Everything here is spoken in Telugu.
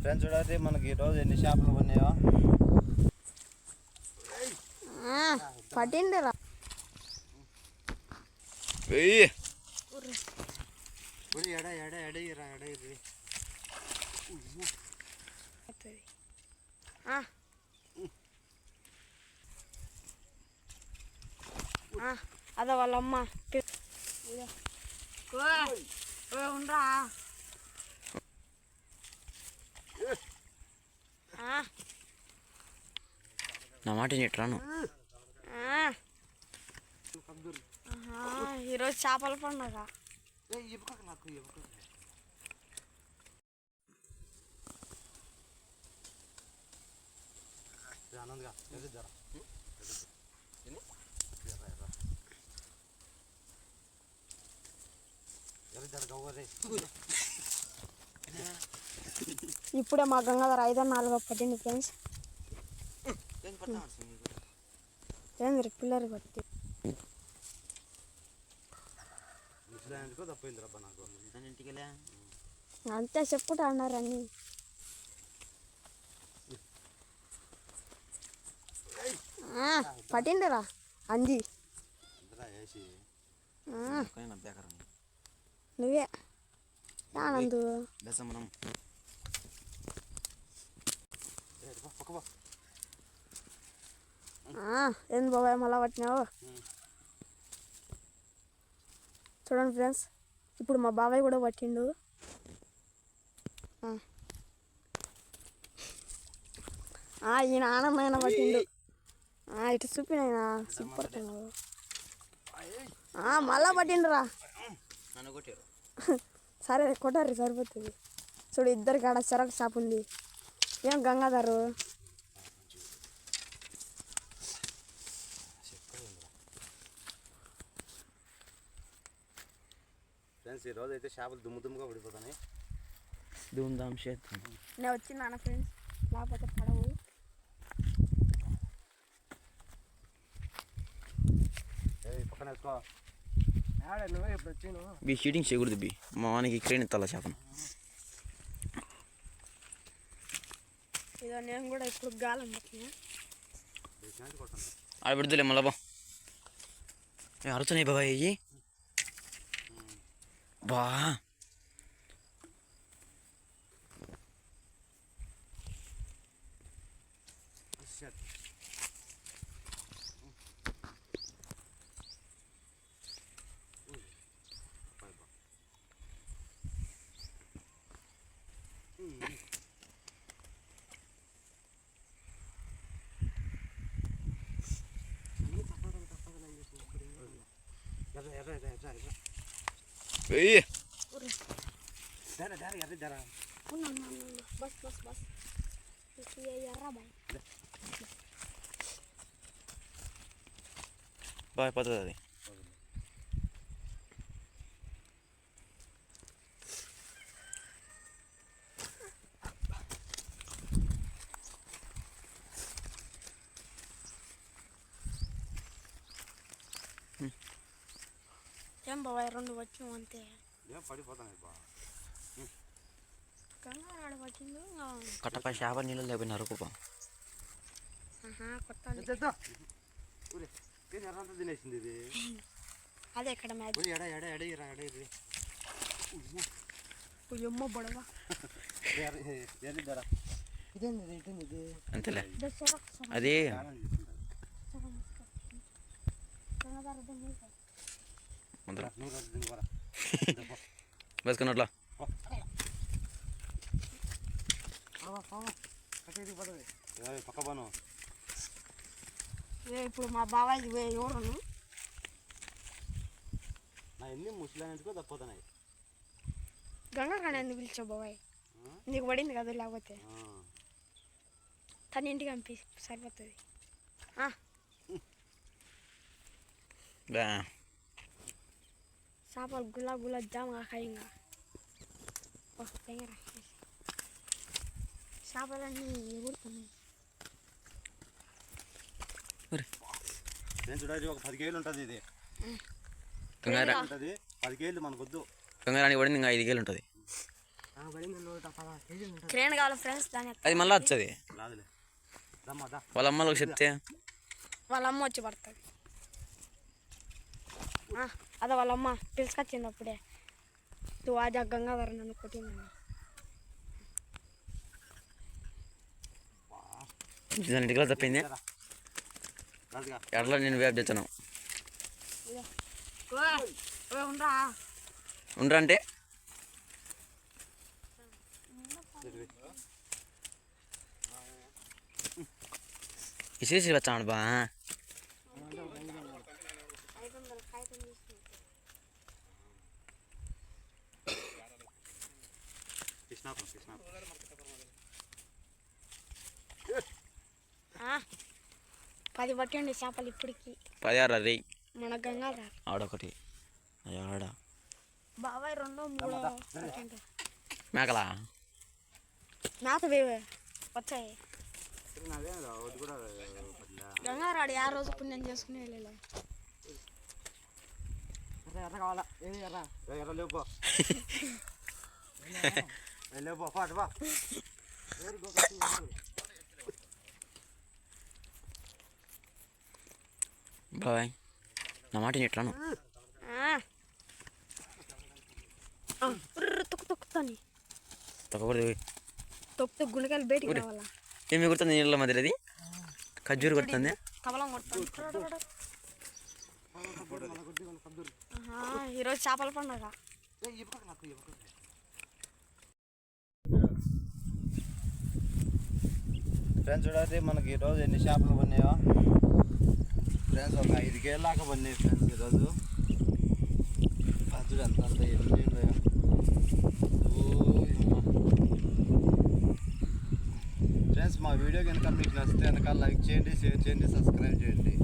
ఫ్రెండ్స్ చూడండి మనకి ఈరోజు ఎన్ని చేపలు పడినాయో. పట్టిండిరా ఎడ ఎడ ఎడయిరా ఎడయిరి అదే వాళ్ళమ్మ ఉండరా నా మాట చెట్రాను. ఈరోజు చేపల పండుగ. ఇప్పుడే మా గంగాధర 5-4 పట్టింది ఫ్రెండ్స్. ఏంది పిల్లలు పట్టి అంతే చెప్పుకుంటా అన్నారు అన్ని. పట్టిండిరా అంది నువ్వే ఆనందు. ఏంది బాబాయ్ మళ్ళా పట్టినావు? చూడండి ఫ్రెండ్స్, ఇప్పుడు మా బాబాయ్ కూడా పట్టిండు. ఈయన ఆనందమైన పట్టిండు. ఇటు చూపినైనా సూపర్. మళ్ళా పట్టిండురా. సరే కొట్టారు సరిపోతుంది. చూడు ఇద్దరికి ఆడ చెరకు షాప్ ఉంది. ఏం గంగాధరు ఫ్రెండ్స్ ఈరోజు అయితే చేపలు దుమ్ముగా పడిపోతాయి. ధూమ్ధామ్ చేద్దాం. నేను వచ్చినాను ఫ్రెండ్స్, లేకపోతే పడవు. పక్కన వేసుకో. బి షీటింగ్ చేయకూడదు బి. మా వానికి ఇక్కడ ఎత్తాల చేపను. ఇదో నేను కూడా ఇప్పుడు గాలం పట్టినా. ఆడ పెడుతులే మళ్ళా బా. అరుతున్నాయి బాబాయ్ అయ్యి బా. బాయ్ పోతుంది అది. ఏం బాబాయ్ 2 వచ్చాం అంతే. పడిపోతాయి బా. ఆడ పట్టిండు. కట్టపై చేప నీళ్ళు లేకపోయినా అరుకుపా. తినేసింది ఇది. అదే ఎక్కడ మ్యాచ్ ఎడ ఎడ ఎడయిరా ఎడయిరి ఎమ్మ బొడవా. అంతేలే అది. వేసుకున్నట్లా పక్క బాను. ఇప్పుడు మా బాబాయ్ ఎవరు నా ఎన్ని ముసలానికో తప్పుతున్నాయి. గంగా కానీ ఎందుకు పిలిచావు బాబాయ్? నీకు పడింది కదా, లేకపోతే తన ఇంటికి పంపి సరిపోతుంది. చేపలు గులా జామ్ కాయింగా. చేపలన్నీ ఎగురుతున్నాయి. నేను చూడాలి ఒక 10 కేజీలు ఉంటుంది ఇది. ఉంటుంది 10 కేజీలు మనకొద్దు. కంగారానికి పడింది ఇంకా 5 కేజీలు ఉంటుంది. పడింది 100 క్రేన్ కావాలి ఫ్రెండ్స్ దాని అది మళ్ళీ వచ్చేది రాదులే దమ్మా దా వాళ్ళ అమ్మలకు చెప్తే వాళ్ళ అమ్మ వచ్చి పడుతుంది అదే వాళ్ళ అమ్మ పిలుచుకొచ్చింది అప్పుడే నువ్వు ఆ గంగాధర నన్ను కొట్టిందని దాని ఇంటికి తప్పింది రాదుగా ఎడలో నేను వేపు తెచ్చాను ఉండరా ఉండరా అంటే ఇసి వచ్చాను బా కృష్ణాపం 10 పట్టండి చేపలు ఇప్పటికి 16 రే మన గంగాధర ఆడొకటి ఆడ బాబాయ్ 2 3 పట్టండి మేకలా మేత వచ్చాయి గంగారాడు ఆ రోజు పుణ్యం చేసుకుని వెళ్ళలే ఎర్ర కావాలా ఏది ఎర్ర ఎర్ర లేపో లేపో పాటు బా బాయ్ నా మాట ఎట్లాను తొక్కుతాని తొక్కకూడదు తొక్కితే గుండెకాయలు బయటికి రావాలా ఏమి కుడుతుంది నీళ్ళ మధ్యలో అది ఖర్జూరు కొడుతుంది కమలం కొడుతుంది ఈరోజు చేపల పండుగ ఫ్రెండ్స్ చూడండి మనకి ఈరోజు ఎన్ని చేపలు పన్నాయో ఫ్రెండ్స్ ఒక 5 కేజీల దాకా పన్నాయి ఫ్రెండ్స్ ఈరోజు చూడు ఎంత అంత ఎన్ని ఉన్నాయో ఫ్రెండ్స్ మా వీడియో కనుక మీకు నచ్చితే కనుక లైక్ చేయండి షేర్ చేయండి సబ్స్క్రైబ్ చేయండి